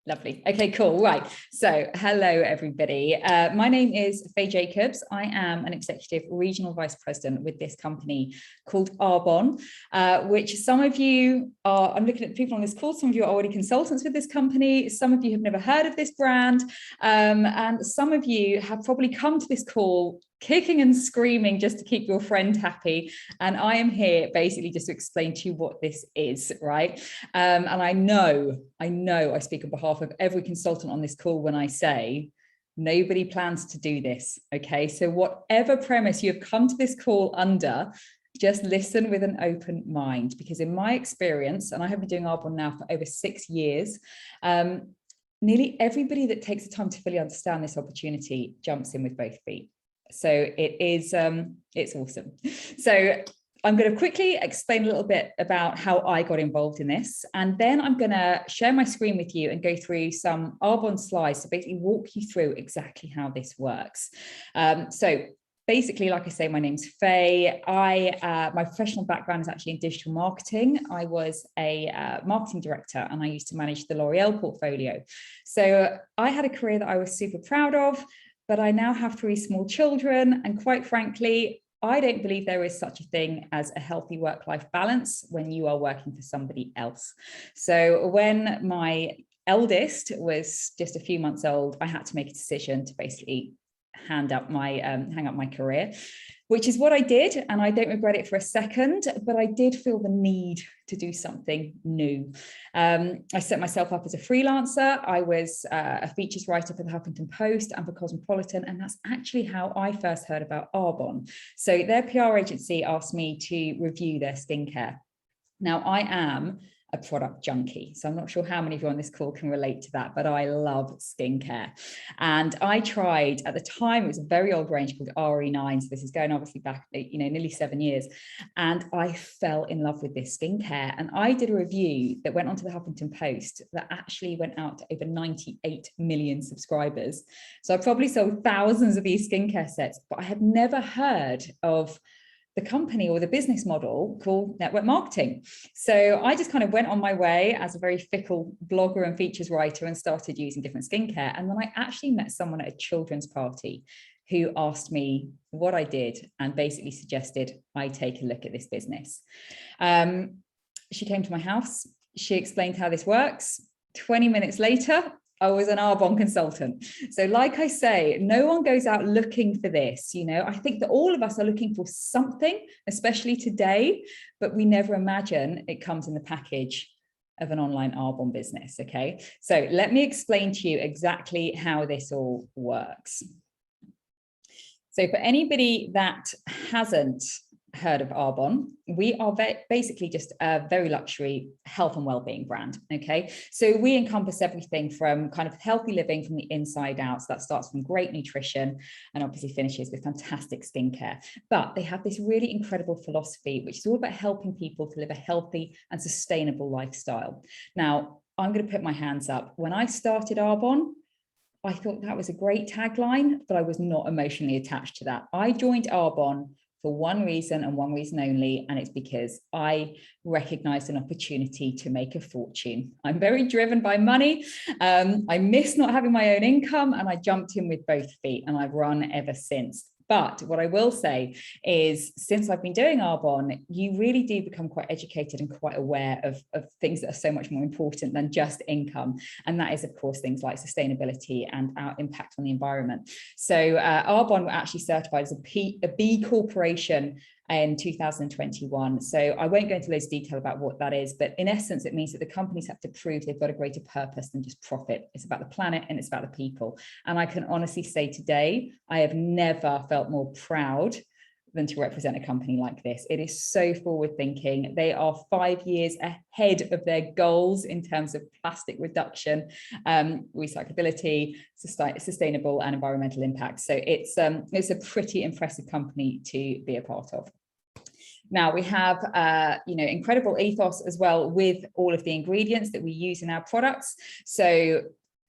Lovely. Okay, cool. Right. So hello, everybody. My name is Faye Jacobs. I am an executive regional vice president with this company called Arbonne, which some of you are, I'm looking at the people on this call, some of you are already consultants with this company. Some of you have never heard of this brand. And some of you have probably come to this call kicking and screaming just to keep your friend happy. And I am here basically just to explain to you what this is, right? And I know I speak on behalf of every consultant on this call when I say nobody plans to do this, okay? So whatever premise you have come to this call under, just listen with an open mind, because in my experience, and I have been doing Arbonne now for over 6 years, nearly everybody that takes the time to fully understand this opportunity jumps in with both feet. So it is, it's awesome. So I'm going to quickly explain a little bit about how I got involved in this, and then I'm going to share my screen with you and go through some Arbonne slides to basically walk you through exactly how this works. So basically, like I say, my name's Faye. My professional background is actually in digital marketing. I was a marketing director and I used to manage the L'Oreal portfolio. So I had a career that I was super proud of, but I now have 3 small children, and quite frankly, I don't believe there is such a thing as a healthy work-life balance when you are working for somebody else. So when my eldest was just a few months old, I had to make a decision to basically hang up my career, which is what I did, and I don't regret it for a second, but I did feel the need to do something new. I set myself up as a freelancer. I was a features writer for the Huffington Post and for Cosmopolitan, and that's actually how I first heard about Arbonne. So their PR agency asked me to review their skincare. Now, I am a product junkie, so I'm not sure how many of you on this call can relate to that, but I love skincare. And I tried, at the time, it was a very old range called RE9, so this is going obviously back, nearly 7 years, and I fell in love with this skincare. And I did a review that went onto the Huffington Post that actually went out to over 98 million subscribers. So I probably sold thousands of these skincare sets, but I had never heard of the company or the business model called network marketing. So I just kind of went on my way as a very fickle blogger and features writer and started using different skincare. And then I actually met someone at a children's party who asked me what I did and basically suggested I take a look at this business. She came to my house. She explained how this works. 20 minutes later, I was an Arbonne consultant. So like I say, no one goes out looking for this. I think that all of us are looking for something, especially today, but we never imagine it comes in the package of an online Arbonne business. Okay, so let me explain to you exactly how this all works. So for anybody that hasn't heard of Arbonne, we are basically just a very luxury health and well-being brand. Okay, so we encompass everything from kind of healthy living from the inside out. So that starts from great nutrition and obviously finishes with fantastic skincare. But they have this really incredible philosophy, which is all about helping people to live a healthy and sustainable lifestyle. Now, I'm going to put my hands up. When I started Arbonne, I thought that was a great tagline, but I was not emotionally attached to that. I joined Arbonne for one reason and one reason only, and it's because I recognized an opportunity to make a fortune. I'm very driven by money. I miss not having my own income, and I jumped in with both feet, and I've run ever since. But what I will say is, since I've been doing Arbonne, you really do become quite educated and quite aware of things that are so much more important than just income. And that is, of course, things like sustainability and our impact on the environment. So Arbonne were actually certified as a B Corporation in 2021. So I won't go into loads of detail about what that is, but in essence, it means that the companies have to prove they've got a greater purpose than just profit. It's about the planet and it's about the people. And I can honestly say today, I have never felt more proud than to represent a company like this. It is so forward thinking. They are 5 years ahead of their goals in terms of plastic reduction, recyclability, sustainable and environmental impact. So it's a pretty impressive company to be a part of. Now we have, incredible ethos as well with all of the ingredients that we use in our products. So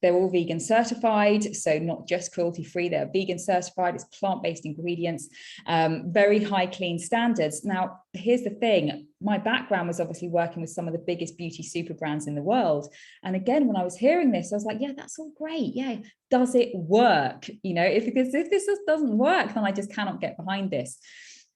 They're all vegan certified, so not just cruelty-free, they're vegan certified, it's plant-based ingredients, very high clean standards. Now, here's the thing, my background was obviously working with some of the biggest beauty super brands in the world. And again, when I was hearing this, I was like, yeah, that's all great. Yeah, does it work? You know, if this just doesn't work, then I just cannot get behind this.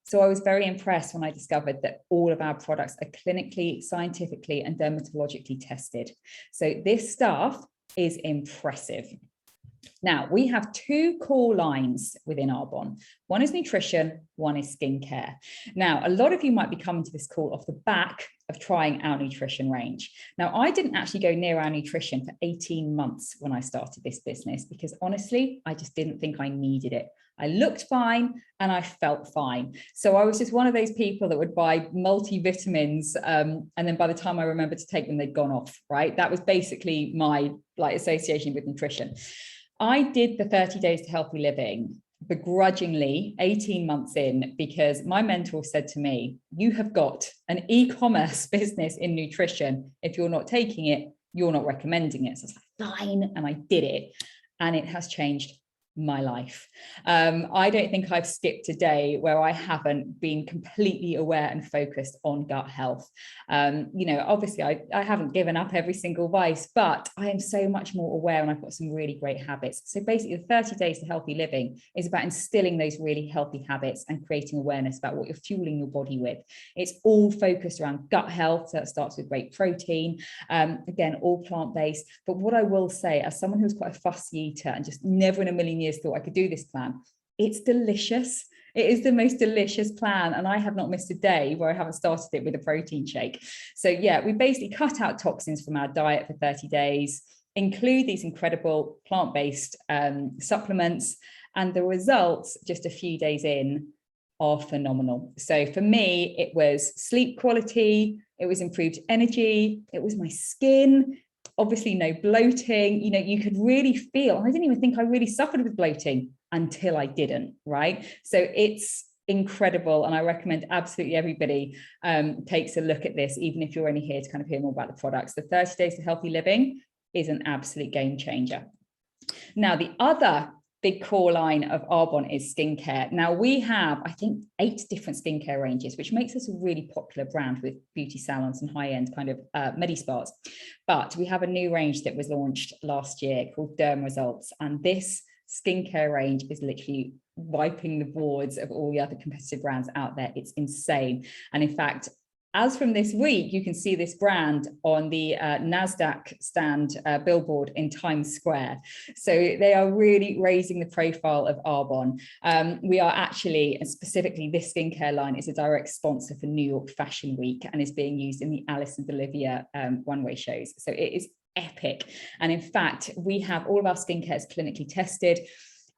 So I was very impressed when I discovered that all of our products are clinically, scientifically, and dermatologically tested. So this stuff is impressive. Now, we have two core lines within Arbonne. One is nutrition, one is skincare. Now, a lot of you might be coming to this call off the back of trying our nutrition range. Now, I didn't actually go near our nutrition for 18 months when I started this business, because honestly, I just didn't think I needed it. I looked fine and I felt fine. So I was just one of those people that would buy multivitamins, and then by the time I remembered to take them, they'd gone off, right? That was basically my association with nutrition. I did the 30 days to healthy living begrudgingly 18 months in, because my mentor said to me, you have got an e-commerce business in nutrition. If you're not taking it, you're not recommending it. So I was like, fine. And I did it. And it has changed my life. I don't think I've skipped a day where I haven't been completely aware and focused on gut health. You know, obviously I haven't given up every single vice, but I am so much more aware, and I've got some really great habits. So basically the 30 days to healthy living is about instilling those really healthy habits and creating awareness about what you're fueling your body with. It's all focused around gut health. So it starts with great protein, again, all plant-based. But what I will say, as someone who's quite a fussy eater and just never in a million years thought I could do this plan, it's delicious. It is the most delicious plan, and I have not missed a day where I haven't started it with a protein shake. So yeah, we basically cut out toxins from our diet for 30 days, include these incredible plant-based supplements, and the results just a few days in are phenomenal. So for me, it was sleep quality, it was improved energy, it was my skin, obviously no bloating. You know, you could really feel, I didn't even think I really suffered with bloating until I didn't, right? So it's incredible, and I recommend absolutely everybody takes a look at this, even if you're only here to kind of hear more about the products. The 30 days to healthy living is an absolute game changer. Now, the other big core line of Arbonne is skincare. Now, we have, I think, 8 different skincare ranges, which makes us a really popular brand with beauty salons and high-end kind of medi-spas. But we have a new range that was launched last year called Derm Results, and this skincare range is literally wiping the boards of all the other competitive brands out there. It's insane. And in fact, as from this week, you can see this brand on the NASDAQ stand billboard in Times Square. So they are really raising the profile of Arbonne. We are actually, and specifically this skincare line, is a direct sponsor for New York Fashion Week and is being used in the Alice and Olivia one-way shows. So it is epic. And in fact, we have all of our skincare is clinically tested.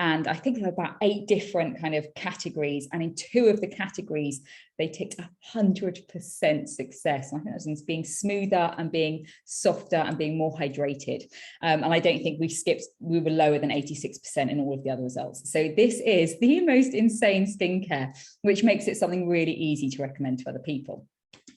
And I think there are about 8 different kind of categories. And in 2 of the categories, they ticked 100% success. And I think that means being smoother and being softer and being more hydrated. And I don't think we were lower than 86% in all of the other results. So this is the most insane skincare, which makes it something really easy to recommend to other people.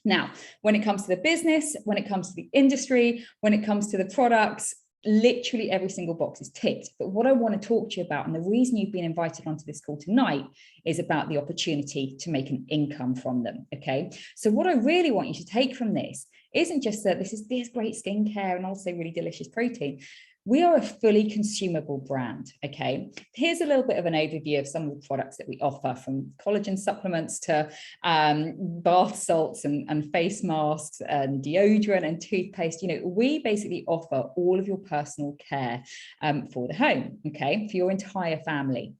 Now, when it comes to the business, when it comes to the industry, when it comes to the products, literally every single box is ticked. But what I want to talk to you about, and the reason you've been invited onto this call tonight, is about the opportunity to make an income from them. Okay, so what I really want you to take from this isn't just that this great skincare and also really delicious protein. We are a fully consumable brand, okay? Here's a little bit of an overview of some of the products that we offer, from collagen supplements to bath salts and face masks and deodorant and toothpaste. You know, we basically offer all of your personal care for the home, okay? For your entire family.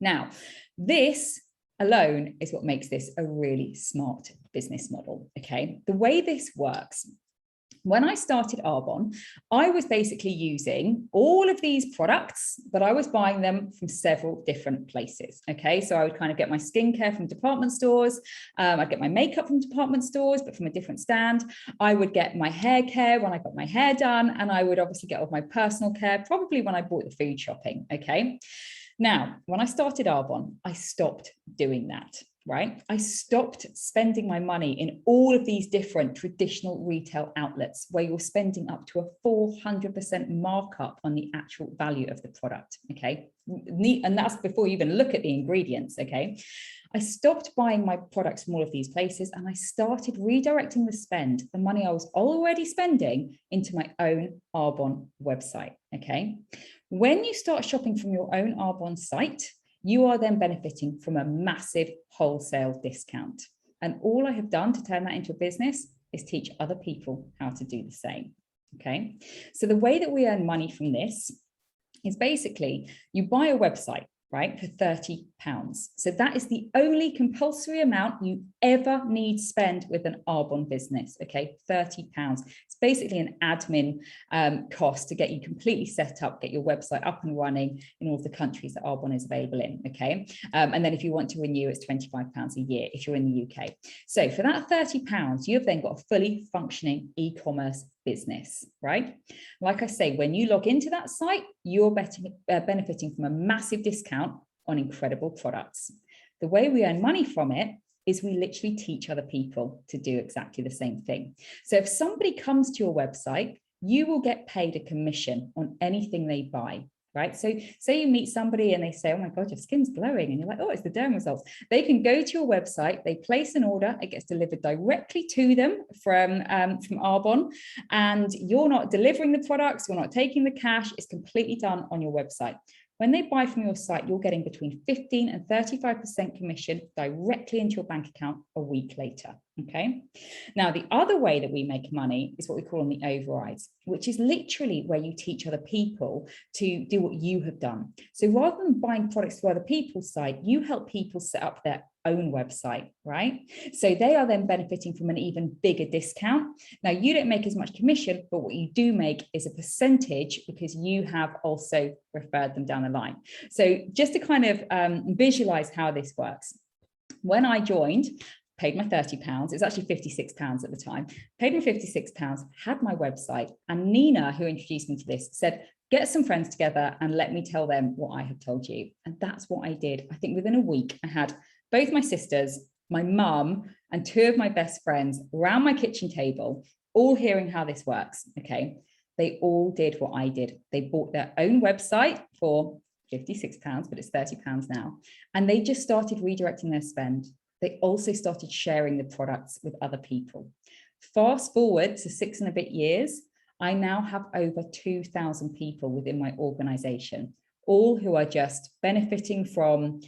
Now, this alone is what makes this a really smart business model, okay? The way this works, when I started Arbonne, I was basically using all of these products, but I was buying them from several different places. Okay, so I would kind of get my skincare from department stores. I'd get my makeup from department stores, but from a different stand. I would get my hair care when I got my hair done, and I would obviously get all of my personal care, probably when I bought the food shopping. Okay. Now, when I started Arbonne, I stopped doing that. right? I stopped spending my money in all of these different traditional retail outlets where you're spending up to a 400% markup on the actual value of the product, okay? And that's before you even look at the ingredients, okay? I stopped buying my products from all of these places and I started redirecting the spend, the money I was already spending, into my own Arbonne website, okay? When you start shopping from your own Arbonne site, you are then benefiting from a massive wholesale discount. And all I have done to turn that into a business is teach other people how to do the same, okay? So the way that we earn money from this is basically you buy a website, right, for £30. So that is the only compulsory amount you ever need to spend with an Arbonne business, okay, £30. It's basically an admin cost to get you completely set up, get your website up and running in all of the countries that Arbonne is available in, okay? And then if you want to renew, it's £25 a year if you're in the UK. So for that £30, you've then got a fully functioning e-commerce business, right? Like I say, when you log into that site, you're benefiting from a massive discount on incredible products. The way we earn money from it is we literally teach other people to do exactly the same thing. So if somebody comes to your website, you will get paid a commission on anything they buy, right? So say you meet somebody and they say, oh my God, your skin's glowing. And you're like, oh, it's the derm results. They can go to your website, they place an order, it gets delivered directly to them from Arbonne, and you're not delivering the products, you're not taking the cash, it's completely done on your website. When they buy from your site, you're getting between 15 and 35% commission directly into your bank account a week later, okay? Now, the other way that we make money is what we call on the overrides, which is literally where you teach other people to do what you have done. So rather than buying products to other people's site, you help people set up their own website, right? So they are then benefiting from an even bigger discount. Now, you don't make as much commission, but what you do make is a percentage because you have also referred them down the line. So just to kind of visualize how this works, when I joined, paid my £30, it was actually £56 at the time, paid my £56, had my website, and Nina, who introduced me to this, said, get some friends together and let me tell them what I have told you. And that's what I did. I think within a week, I had both my sisters, my mum, and two of my best friends around my kitchen table, all hearing how this works, okay? They all did what I did. They bought their own website for £56, but it's £30 now. And they just started redirecting their spend. They also started sharing the products with other people. Fast forward to 6 and a bit years, I now have over 2,000 people within my organization, all who are just benefiting from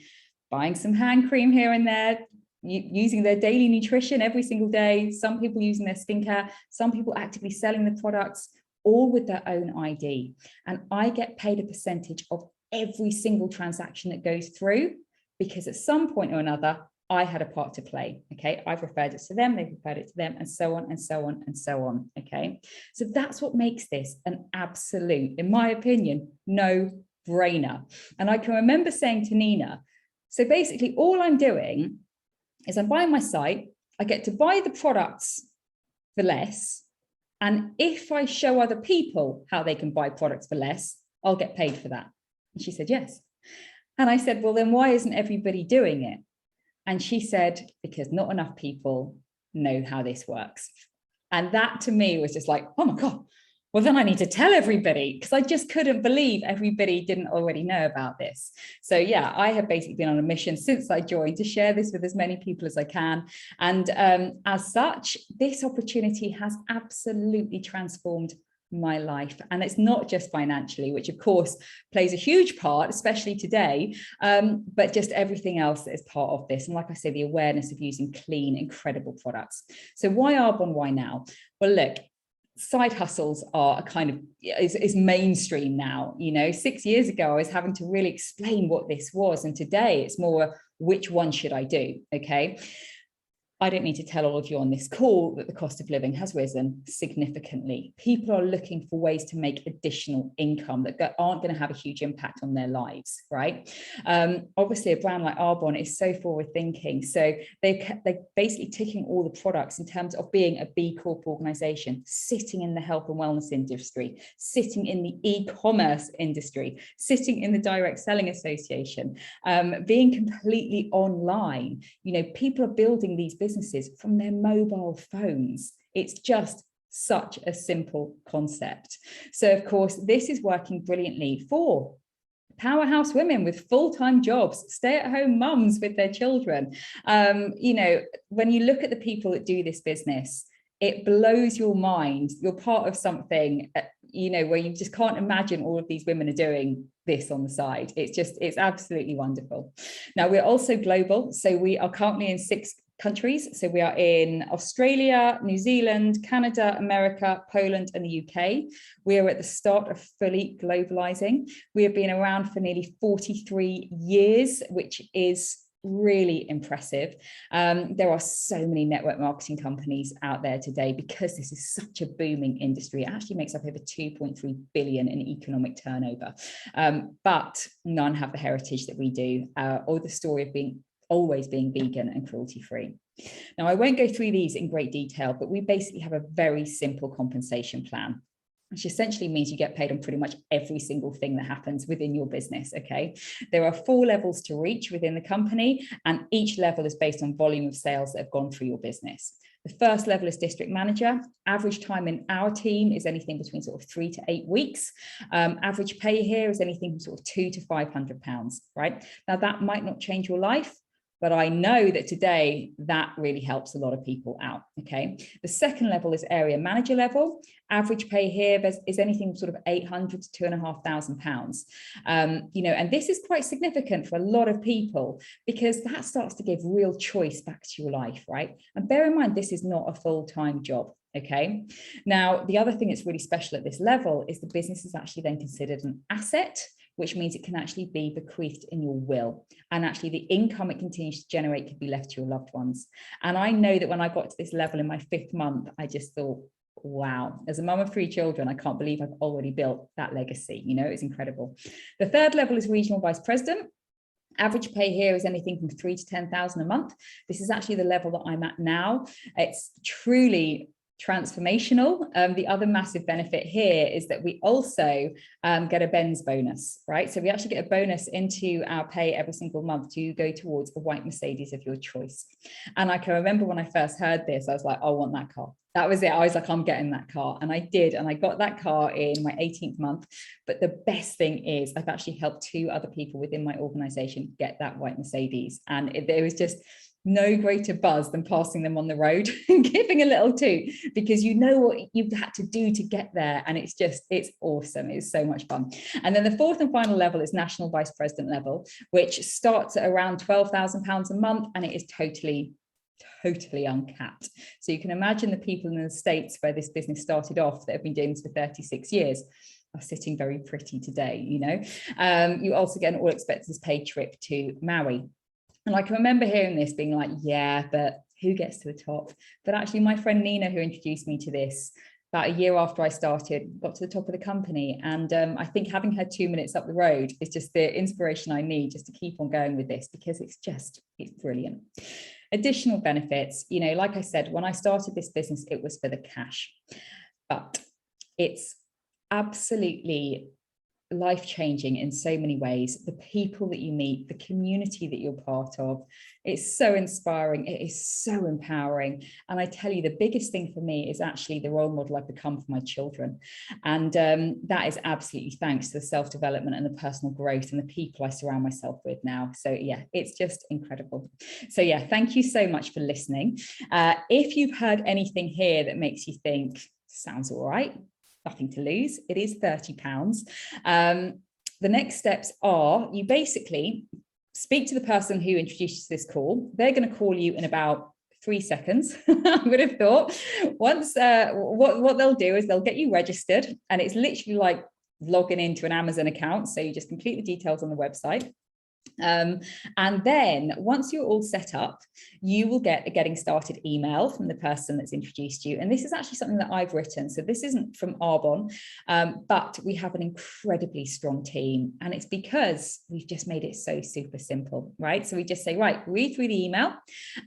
buying some hand cream here and there, using their daily nutrition every single day, some people using their skincare, some people actively selling the products, all with their own ID. And I get paid a percentage of every single transaction that goes through, because at some point or another, I had a part to play, okay? I've referred it to them, they've referred it to them, and so on, and so on, and so on, okay? So that's what makes this an absolute, in my opinion, no-brainer. And I can remember saying to Nina, so basically all I'm doing is I'm buying my site, I get to buy the products for less, and if I show other people how they can buy products for less, I'll get paid for that. And she said, yes. And I said, well, then why isn't everybody doing it? And she said, because not enough people know how this works. And that to me was just like, oh my God, well, then I need to tell everybody, because I just couldn't believe everybody didn't already know about this. So yeah, I have basically been on a mission since I joined to share this with as many people as I can. And as such, this opportunity has absolutely transformed my life. And it's not just financially, which of course plays a huge part, especially today, but just everything else that is part of this. And like I say, the awareness of using clean, incredible products. So why Arbonne, why now? Well, look, side hustles are a kind of is mainstream now. You know, 6 years ago, I was having to really explain what this was. And today it's more, which one should I do? Okay. I don't need to tell all of you on this call that the cost of living has risen significantly. People are looking for ways to make additional income that aren't going to have a huge impact on their lives, right? Obviously, a brand like Arbonne is so forward thinking. So they're basically ticking all the products in terms of being a B Corp organization, sitting in the health and wellness industry, sitting in the e-commerce industry, sitting in the direct selling association, being completely online. You know, people are building these businesses from their mobile phones. It's just such a simple concept. So of course, this is working brilliantly for powerhouse women with full-time jobs, stay-at-home mums with their children. You know, when you look at the people that do this business, it blows your mind. You're part of something, you know, where you just can't imagine all of these women are doing this on the side. It's absolutely wonderful. Now, we're also global. So we are currently in 6 countries. So we are in Australia, New Zealand, Canada, America, Poland, and the UK. We are at the start of fully globalizing. We have been around for nearly 43 years, which is really impressive. There are so many network marketing companies out there today because this is such a booming industry. It actually makes up over 2.3 billion in economic turnover, but none have the heritage that we do, or the story of always being vegan and cruelty free. Now, I won't go through these in great detail, but we basically have a very simple compensation plan, which essentially means you get paid on pretty much every single thing that happens within your business, okay? There are 4 levels to reach within the company, and each level is based on volume of sales that have gone through your business. The first level is district manager. Average time in our team is anything between sort of 3 to 8 weeks. Average pay here is anything from sort of £200 to £500, right? Now, that might not change your life, but I know that today that really helps a lot of people out, okay? The second level is area manager level. Average pay here is anything sort of £800 to £2,500. You know, and this is quite significant for a lot of people because that starts to give real choice back to your life, right? And bear in mind, this is not a full-time job. Okay. Now, the other thing that's really special at this level is the business is actually then considered an asset, which means it can actually be bequeathed in your will. And actually the income it continues to generate could be left to your loved ones. And I know that when I got to this level in my 5th month, I just thought, wow, as a mum of 3 children, I can't believe I've already built that legacy. You know, it's incredible. The third level is regional vice president. Average pay here is anything from 3 to 10,000 a month. This is actually the level that I'm at now. It's truly transformational. The other massive benefit here is that we also get a Benz bonus, right? So we actually get a bonus into our pay every single month to go towards a white Mercedes of your choice. And I can remember when I first heard this, I was like, I want that car. That was it. I was like, I'm getting that car. And I did. And I got that car in my 18th month. But the best thing is I've actually helped 2 other people within my organization get that white Mercedes. And there was just no greater buzz than passing them on the road and giving a little toot, because you know what you've had to do to get there. And it's awesome. It's so much fun. And then the 4th and final level is national vice president level, which starts at around £12,000 a month. And it is totally uncapped. So you can imagine the people in the States where this business started off that have been doing this for 36 years are sitting very pretty today, you know. You also get an all expenses paid trip to Maui. And I can remember hearing this being like, yeah, but who gets to the top? But actually my friend Nina, who introduced me to this about a year after I started, got to the top of the company. And I think having her 2 minutes up the road is just the inspiration I need just to keep on going with this, because it's brilliant. Additional benefits, you know, like I said, when I started this business, it was for the cash, but it's absolutely life-changing in so many ways. The people that you meet, the community that you're part of, it's so inspiring. It is so empowering. And I tell you, the biggest thing for me is actually the role model I've become for my children. And that is absolutely thanks to the self-development and the personal growth and the people I surround myself with now. So yeah, it's just incredible. So yeah, thank you so much for listening. If you've heard anything here that makes you think, sounds all right, nothing to lose, it is £30. The next steps are you basically speak to the person who introduced you to this call. They're going to call you in about 3 seconds. I would have thought. Once what they'll do is they'll get you registered, and it's literally like logging into an Amazon account. So you just complete the details on the website. And then once you're all set up, you will get a getting started email from the person that's introduced you. And this is actually something that I've written. So this isn't from Arbonne, but we have an incredibly strong team. And it's because we've just made it so super simple, right? So we just say, right, read through the email.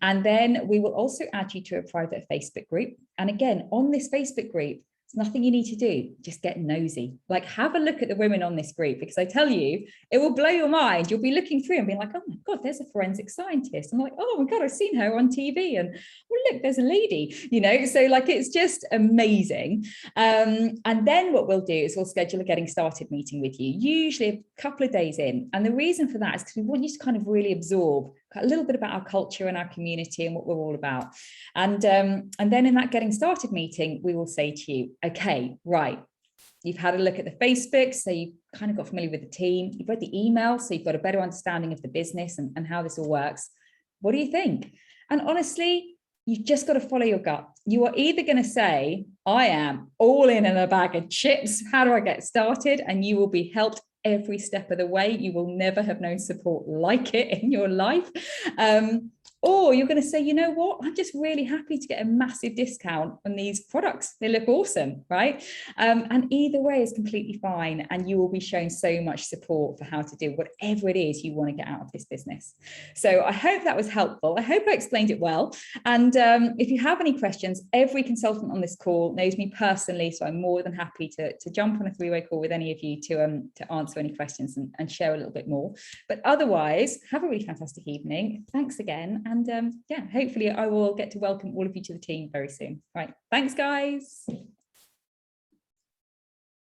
And then we will also add you to a private Facebook group. And again, on this Facebook group, nothing you need to do, just get nosy. Like, have a look at the women on this group, because I tell you, it will blow your mind. You'll be looking through and being like, oh my God, there's a forensic scientist. I'm like, oh my God, I've seen her on TV. And well, look, there's a lady, you know, so like, it's just amazing. And then what we'll do is we'll schedule a getting started meeting with you, usually a couple of days in. And the reason for that is because we want you to kind of really absorb a little bit about our culture and our community and what we're all about. And then in that getting started meeting, we will say to you, okay, right, you've had a look at the Facebook, so you've kind of got familiar with the team, you've read the email, so you've got a better understanding of the business and how this all works. What do you think? And honestly, you've just got to follow your gut. You are either going to say, I am all in a bag of chips, how do I get started? And you will be helped every step of the way. You will never have known support like it in your life. Or you're going to say, you know what, I'm just really happy to get a massive discount on these products. They look awesome, right? And either way is completely fine. And you will be shown so much support for how to do whatever it is you want to get out of this business. So I hope that was helpful. I hope I explained it well. And if you have any questions, every consultant on this call knows me personally. So I'm more than happy to jump on a three-way call with any of you to answer any questions and share a little bit more. But otherwise, have a really fantastic evening. Thanks again. And yeah, hopefully I will get to welcome all of you to the team very soon. Right. Thanks, guys.